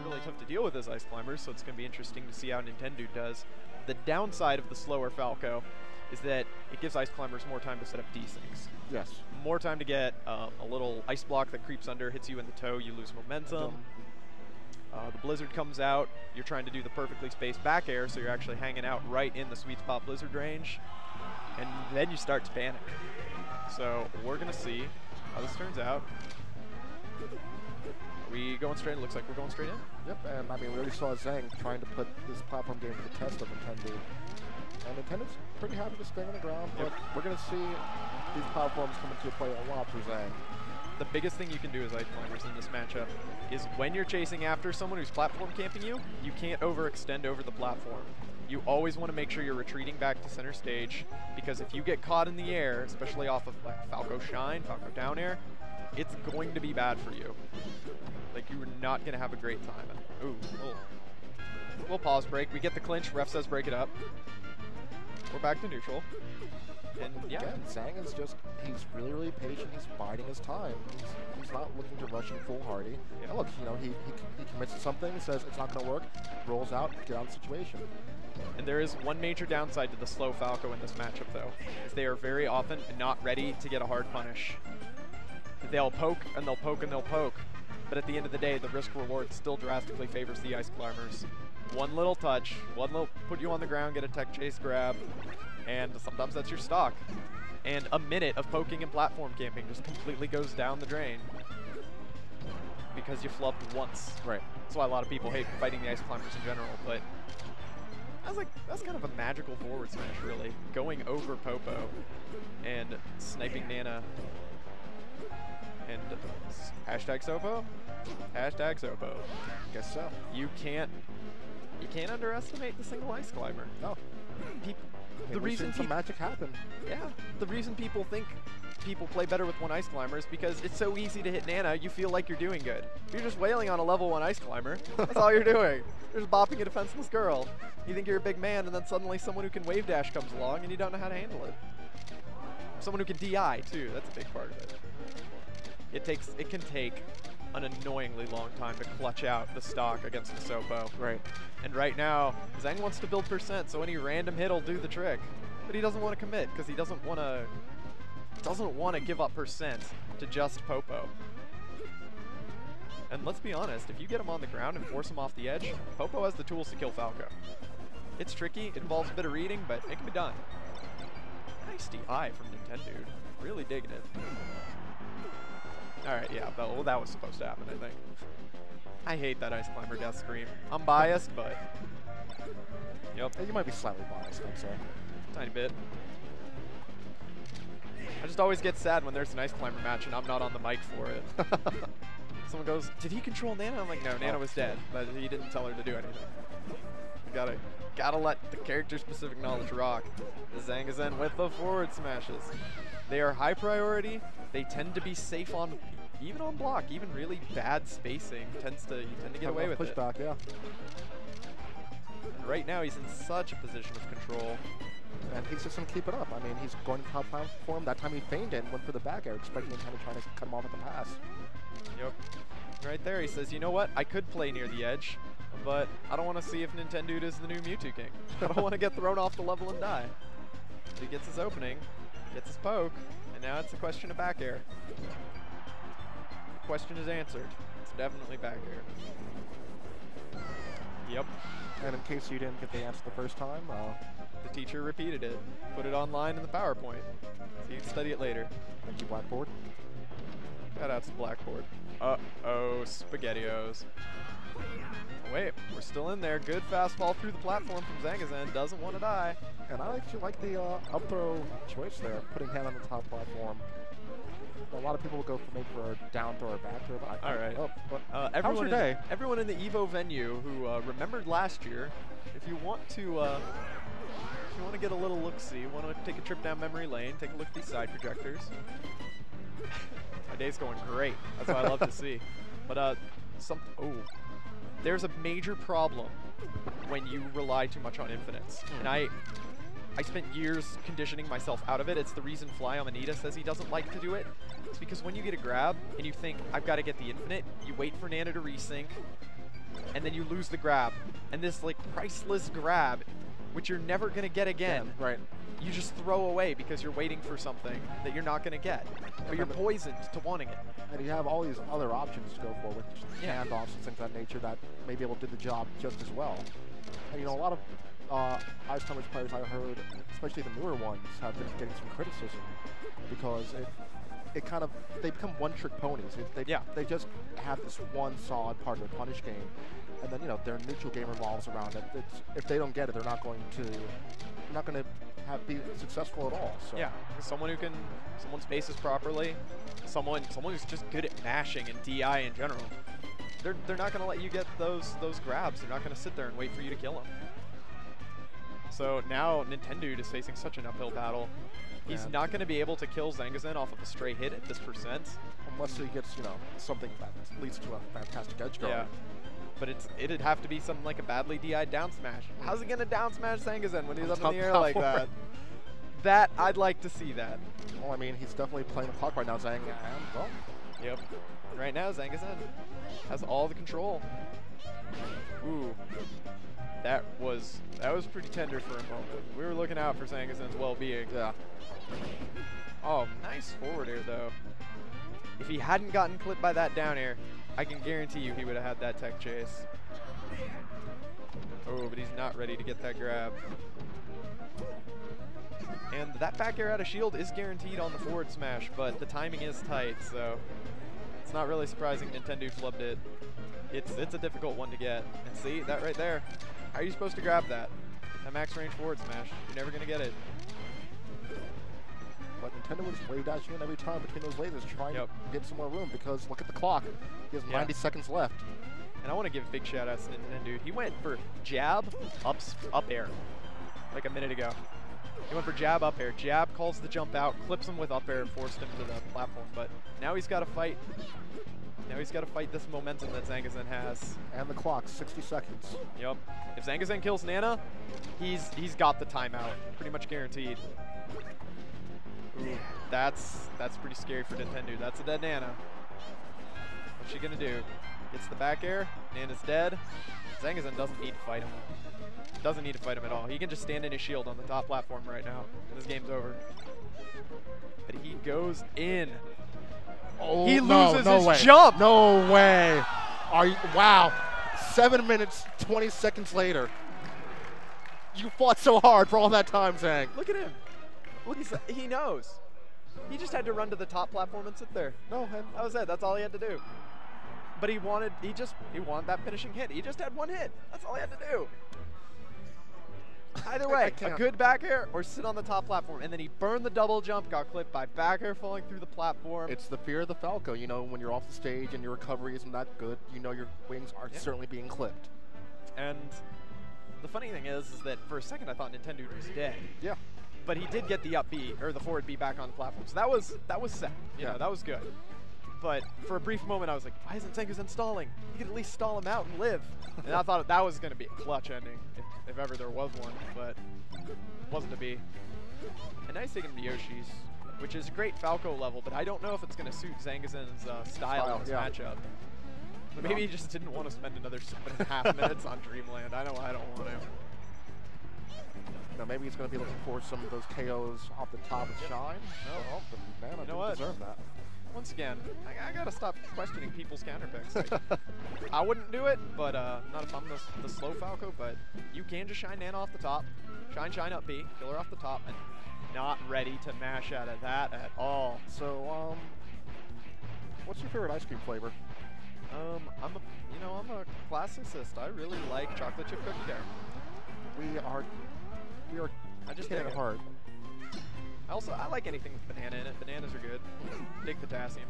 Really tough to deal with as ice climbers, so it's going to be interesting to see how Nintendude does. The downside of the slower Falco is that it gives ice climbers more time to set up desyncs. Yes. More time to get a little ice block that creeps under, hits you in the toe, you lose momentum. The blizzard comes out, you're trying to do the perfectly spaced back air, so you're actually hanging out right in the sweet spot blizzard range, and then you start to panic. So we're going to see how this turns out. Are we going straight in? Looks like we're going straight in. Yep, and I mean, we already saw Zhang trying to put this platform game to the test of Nintendude. And Nintendude's pretty happy to stay on the ground, but we're going to see these platforms come into play a lot for Zhang. The biggest thing you can do as ice climbers in this matchup is when you're chasing after someone who's platform camping you, you can't overextend over the platform. You always want to make sure you're retreating back to center stage, because if you get caught in the air, especially off of like Falco Shine, Falco Down Air, it's going to be bad for you. Like, you're not going to have a great time. Ooh, we'll pause break. We get the clinch. Ref says break it up. We're back to neutral. And yeah. Again, Zhang is just, he's really, really patient. He's biding his time. He's not looking to rush in foolhardy. Yeah. And look, you know, he commits to something, says it's not going to work, rolls out, get out of the situation. And there is one major downside to the slow Falco in this matchup, though, is they are very often not ready to get a hard punish. They'll poke, and they'll poke, and they'll poke. But at the end of the day, the risk-reward still drastically favors the ice climbers. One little touch, one little put you on the ground, get a tech chase grab, and sometimes that's your stock. And a minute of poking and platform camping just completely goes down the drain because you flubbed once. Right. That's why a lot of people hate fighting the ice climbers in general, but I was like, that's kind of a magical forward smash, really. Going over Popo and sniping Nana. And hashtag Sopo? Hashtag Sopo. Guess so. You can't underestimate the single ice climber. No. The reason some magic happened. Yeah. The reason people think people play better with one ice climber is because it's so easy to hit Nana, you feel like you're doing good. You're just wailing on a level 1 ice climber. That's all you're doing. You're just bopping a defenseless girl. You think you're a big man, and then suddenly someone who can wave dash comes along, and you don't know how to handle it. Someone who can DI, too. That's a big part of it. It can take an annoyingly long time to clutch out the stock against the Sopo. Right. And right now, Zhang wants to build percent, so any random hit will do the trick. But he doesn't want to commit because he doesn't want to give up percent to just Popo. And let's be honest, if you get him on the ground and force him off the edge, Popo has the tools to kill Falco. It's tricky, it involves a bit of reading, but it can be done. Nice DI from Nintendude. Really digging it. Alright, yeah, well, that was supposed to happen, I think. I hate that ice climber death scream. I'm biased, but... Yep. You might be slightly biased, I'd say. Tiny bit. I just always get sad when there's an ice climber match and I'm not on the mic for it. Someone goes, did he control Nana? I'm like, no, Nana was dead, but he didn't tell her to do anything. You gotta let the character-specific knowledge rock. The Zanguzen with the forward smashes. They are high priority. They tend to be safe on, even on block. Even really bad spacing you tend to get away with it. Pushback, yeah. And right now he's in such a position of control. And he's just going to keep it up. I mean, he's going to top platform. That time he feigned it and went for the back air, expecting him kind of trying to cut him off at the pass. Yep. Right there, he says, you know what? I could play near the edge, but I don't want to see if Nintendude is the new Mewtwo King. I don't want to get thrown off the level and die. So he gets his opening, gets his poke, and now it's a question of back air. The question is answered. It's definitely back air. Yep. And in case you didn't get the answer the first time, the teacher repeated it. Put it online in the PowerPoint. So you can study it later. Thank you, Blackboard. Shout out to Blackboard. Uh-oh, SpaghettiOs. Oh, wait, we're still in there. Good fast fall through the platform from Zanguzen. Doesn't want to die. And I actually like the up throw choice there, putting hand on the top platform. A lot of people will go for a down throw or back throw. But all right. How's your day? Everyone in the EVO venue who remembered last year, if you want to get a little look-see, want to take a trip down memory lane, take a look at these side projectors. My day's going great. That's what I love to see. But there's a major problem when you rely too much on infinites. And I spent years conditioning myself out of it. It's the reason Fly Amanita says he doesn't like to do it. It's because when you get a grab and you think, I've got to get the infinite, you wait for Nana to resync, and then you lose the grab. And this like priceless grab, which you're never going to get again, right? You just throw away because you're waiting for something that you're not going to get. But you're poisoned to wanting it. And you have all these other options to go for with handoffs and things of that nature that may be able to do the job just as well. And you know, a lot of Ice Climbers players I heard, especially the newer ones, have been getting some criticism because it kind of, they become one-trick ponies. They just have this one solid part of their punish game, and then, you know, their neutral game revolves around it. If they don't get it, they're not going to be successful at all. So. Yeah, someone spaces properly, someone who's just good at mashing and DI in general. They're not going to let you get those grabs. They're not going to sit there and wait for you to kill them. So now Nintendude is facing such an uphill battle. He's not going to be able to kill Zanguzen off of a straight hit at this percent. Unless he gets, you know, something that leads to a fantastic edge guard. Yeah. But it'd have to be something like a badly DI'd down smash. How's he going to down smash Zanguzen when he's up in the air like that? That, I'd like to see that. Well, I mean, he's definitely playing the clock right now, Zang. And, well. Yep. Right now, Zanguzen has all the control. Ooh. That was pretty tender for a moment. We were looking out for Zanguzen's well-being. Yeah. Oh, nice forward air, though. If he hadn't gotten clipped by that down air, I can guarantee you he would have had that tech chase. Oh, but he's not ready to get that grab. And that back air out of shield is guaranteed on the forward smash, but the timing is tight, so it's not really surprising Nintendude flubbed it. It's a difficult one to get. And see, that right there. How are you supposed to grab that? That max range forward smash. You're never going to get it. But Nintendo was way dashing in every time between those lasers, trying to get some more room, because look at the clock. He has 90 seconds left. And I want to give big shout outs to Nintendude. He went for jab, up air, like a minute ago. He went for jab, up air. Jab calls the jump out, clips him with up air, forced him to the platform. But now he's got to fight. Now he's got to fight this momentum that Zanguzen has. And the clock, 60 seconds. Yep. If Zanguzen kills Nana, he's got the timeout, pretty much guaranteed. Ooh, that's pretty scary for Nintendude. That's a dead Nana. What's she gonna do? Gets the back air. Nana's dead. Zanguzen doesn't need to fight him. Doesn't need to fight him at all. He can just stand in his shield on the top platform right now. This game's over. But he goes in. Oh, he loses his jump. No way. Wow. 7 minutes, 20 seconds later. You fought so hard for all that time, Zang. Look at him. Look, he knows. He just had to run to the top platform and sit there. No, that was it. That's all he had to do. But he wanted that finishing hit. He just had one hit. That's all he had to do. Either way, a good back air or sit on the top platform. And then he burned the double jump, got clipped by back air falling through the platform. It's the fear of the Falco. You know, when you're off the stage and your recovery isn't that good, you know your wings are certainly being clipped. And the funny thing is that for a second I thought Nintendude was dead. Yeah. But he did get the up B, or the forward B back on the platform. So that was set. You know, that was good. But for a brief moment, I was like, why isn't Zanguzen stalling? He could at least stall him out and live. And I thought that was going to be a clutch ending, if ever there was one, but it wasn't to be. And now he's taking him to Yoshi's, which is a great Falco level, but I don't know if it's going to suit Zanguzen's style in this matchup. But maybe he just didn't want to spend another 7.5 minutes on Dreamland. I don't want to. You know, maybe he's going to be looking for some of those KOs off the top of Shine. No, but man, I didn't deserve that. Once again, I got to stop questioning people's counter picks. Like, I wouldn't do it, but not if I'm the slow Falco, but you can just shine Nana off the top, shine up B, kill her off the top, and not ready to mash out of that at all. So, what's your favorite ice cream flavor? I'm a classicist. I really like chocolate chip cookie dough. We are I just hitting it hard. I like anything with banana in it. Bananas are good. Dig potassium.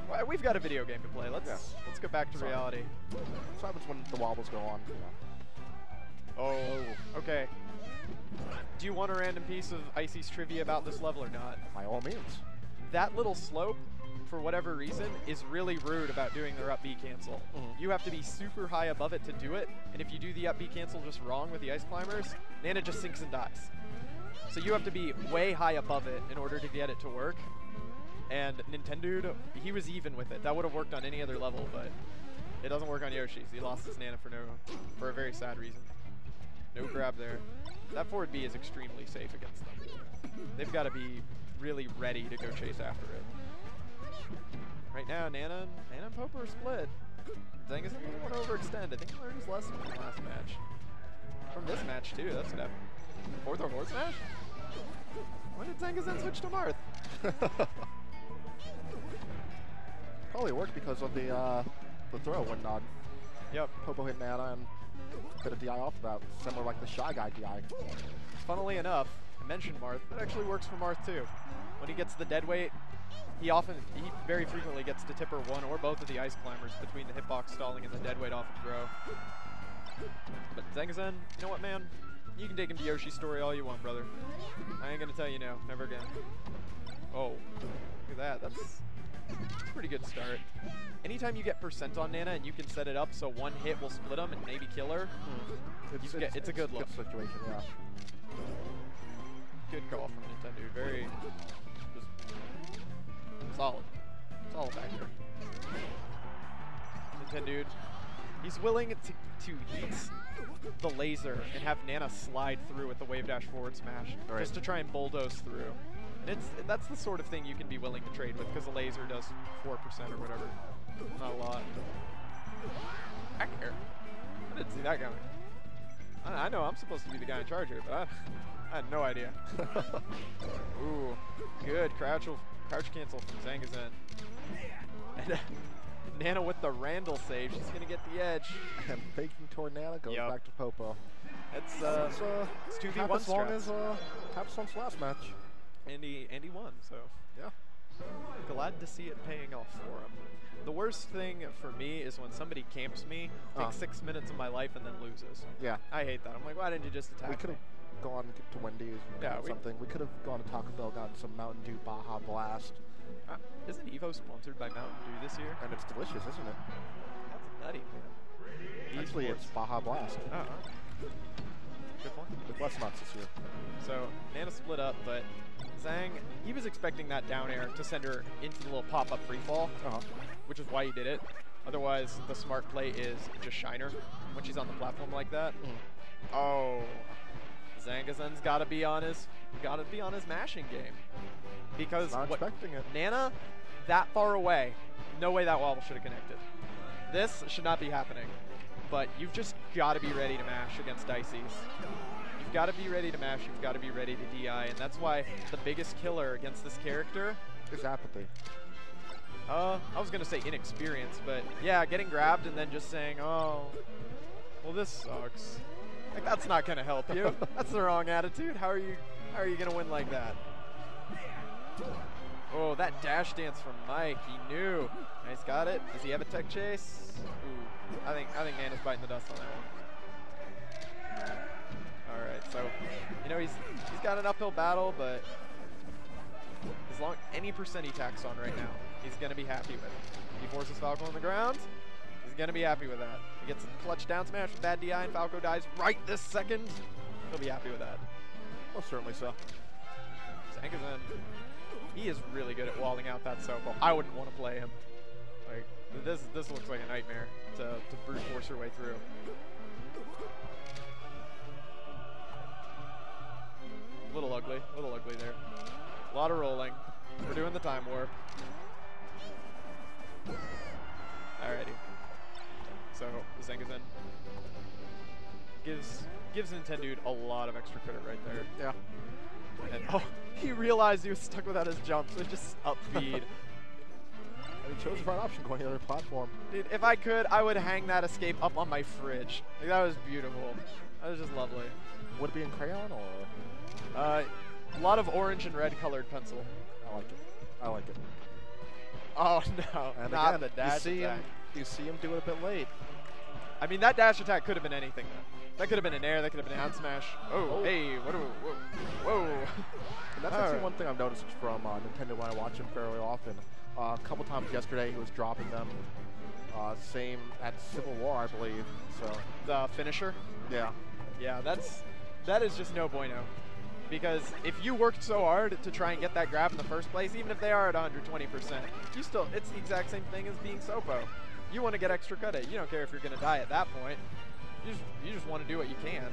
Well, we've got a video game to play. Let's go back to reality. This happens when the wobbles go on. Oh, okay. Do you want a random piece of Icy's trivia about this level or not? By all means. That little slope, for whatever reason, is really rude about doing their up B cancel. You have to be super high above it to do it, and if you do the up B cancel just wrong with the ice climbers, Nana just sinks and dies. So you have to be way high above it in order to get it to work. And Nintendude, he was even with it. That would have worked on any other level, but it doesn't work on Yoshi's. He lost his Nana for a very sad reason. No grab there. That forward B is extremely safe against them. They've got to be really ready to go chase after it. Right now, Nana and Popo are split. Zanguzen doesn't want to overextend. I think he learned his lesson from last match. From this match, too. That's what happened. Fourth or fourth smash? When did Zanguzen switch to Marth? Probably worked because of the throw when Yep. Popo hit Nana and a bit of DI off of that, similar like the Shy Guy DI. Funnily enough, I mentioned Marth. That actually works for Marth too. When he gets the dead weight, he very frequently gets to tipper one or both of the ice climbers between the hitbox stalling and the dead weight off of throw. But Zanguzen, you know what, man? You can take him to Yoshi's story all you want, brother. I ain't gonna tell you no, never again. Oh, look at that. That's a pretty good start. Anytime you get percent on Nana and you can set it up so one hit will split them and maybe kill her, it's a good look. Good situation, yeah. Good call from Nintendude. Very just solid. Solid back here. Nintendude, he's willing to eat the laser and have Nana slide through with the wave dash forward smash just to try and bulldoze through. And that's the sort of thing you can be willing to trade with because the laser does 4% or whatever. Not a lot. Back here. I didn't see that coming. I know I'm supposed to be the guy in charge here, but I had no idea. Ooh, good crouch cancel from Zanguzen. And Nana with the Randall save. She's going to get the edge. And faking toward Nana goes back to Popo. It's 2v1 as long as Capston's last match. And he won, so yeah. Glad to see it paying off for him. The worst thing for me is when somebody camps me, takes 6 minutes of my life, and then loses. Yeah. I hate that. I'm like, why didn't you just attack me? We could have gone to Wendy's and something. We could have gone to Taco Bell, gotten some Mountain Dew Baja Blast. Isn't EVO sponsored by Mountain Dew this year? And it's delicious, isn't it? That's nutty, man. Actually, it's Baja Blast. Good point. With less nuts this year. So, Nana split up, but Zang, he was expecting that down air to send her into the little pop-up free fall, which is why he did it. Otherwise, the smart play is just shiner when she's on the platform like that. Oh, Zanguzen's got to be on his mashing game because not expecting it. Nana that far away, no way that wobble should have connected. This should not be happening, but you've just got to be ready to mash against Dicey's. You've got to be ready to mash, you've got to be ready to DI, and that's why the biggest killer against this character is apathy. I was going to say inexperience, but yeah, getting grabbed and then just saying, oh, well, this sucks. Like, that's not going to help you. That's the wrong attitude. How are you going to win like that? Oh, that dash dance from Mike. He knew. Nice, got it. Does he have a tech chase? Ooh, I think Nana's biting the dust on that one. All right, so you know he's got an uphill battle, but as long any percent he tacks on right now, he's gonna be happy with. He forces Falco on the ground. He's gonna be happy with that. He gets a clutch down smash with bad DI, and Falco dies right this second. He'll be happy with that. Well, certainly so. Zanguzen, he is really good at walling out that Soko. I wouldn't want to play him. Like this looks like a nightmare to brute force your way through. A little ugly there. A lot of rolling. We're doing the time warp. Alrighty. So Zanguzen gives Nintendude a lot of extra credit right there. Yeah. And oh, he realized he was stuck without his jump, so just up speed. And he chose the right option going to the other platform. Dude, if I could, I would hang that escape up on my fridge. Like, that was beautiful. That was just lovely. Would it be in crayon or? A lot of orange and red colored pencil. I like it. I like it. Oh no, and not again, the dash attack. You see him do it a bit late. I mean, that dash attack could have been anything though. That could have been an air, that could have been a down smash. Oh, hey, whoa. And that's actually one thing I've noticed from Nintendo when I watch him fairly often. A couple times yesterday he was dropping them. Same at Civil War, I believe. So the finisher? Yeah. Yeah, that is just no bueno. Because if you worked so hard to try and get that grab in the first place, even if they are at 120%, it's the exact same thing as being Sopo. You want to get extra credit. You don't care if you're going to die at that point. You just want to do what you can.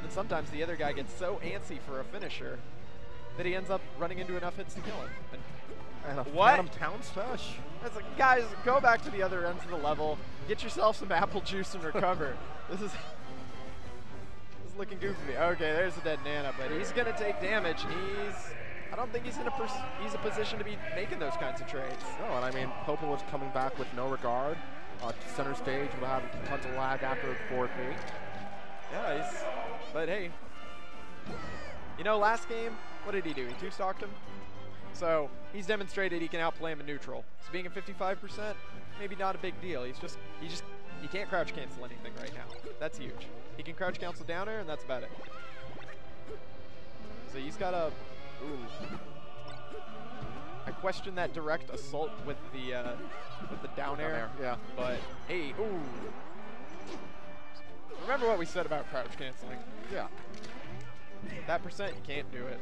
And sometimes the other guy gets so antsy for a finisher that he ends up running into enough hits to kill him. And a what? Phantom Town Smash. That's like, guys, go back to the other ends of the level. Get yourself some apple juice and recover. This is looking goofy. Okay, there's a dead Nana, but he's going to take damage. I don't think he's in a position to be making those kinds of trades. No, and I mean, Popo was coming back with no regard. Center stage will have tons of lag after 4P. Yeah, but hey, you know, last game, what did he do? He two-stocked him. So he's demonstrated he can outplay him in neutral. So being at 55%, maybe not a big deal. He can't crouch cancel anything right now. That's huge. He can crouch cancel down air, and that's about it. So he's got a. Ooh. I question that direct assault with the down air. Yeah. But hey, ooh. Remember what we said about crouch canceling. Yeah. That percent, you can't do it.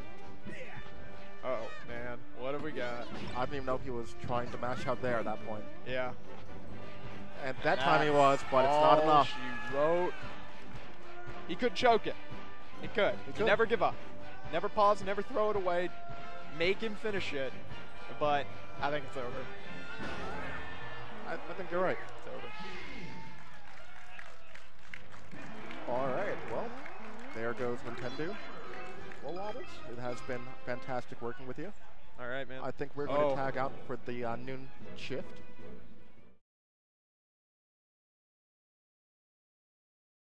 Oh man, what have we got? I didn't even know if he was trying to mash out there at that point. Yeah. And that time he was, but it's not enough. She wrote. He could choke it. He could. He could never give up. Never pause, never throw it away. Make him finish it. But I think it's over. I think you're right. It's over. All right, well, there goes Nintendude. Well, Wobbles, it has been fantastic working with you. All right, man. I think we're going to tag out for the noon shift.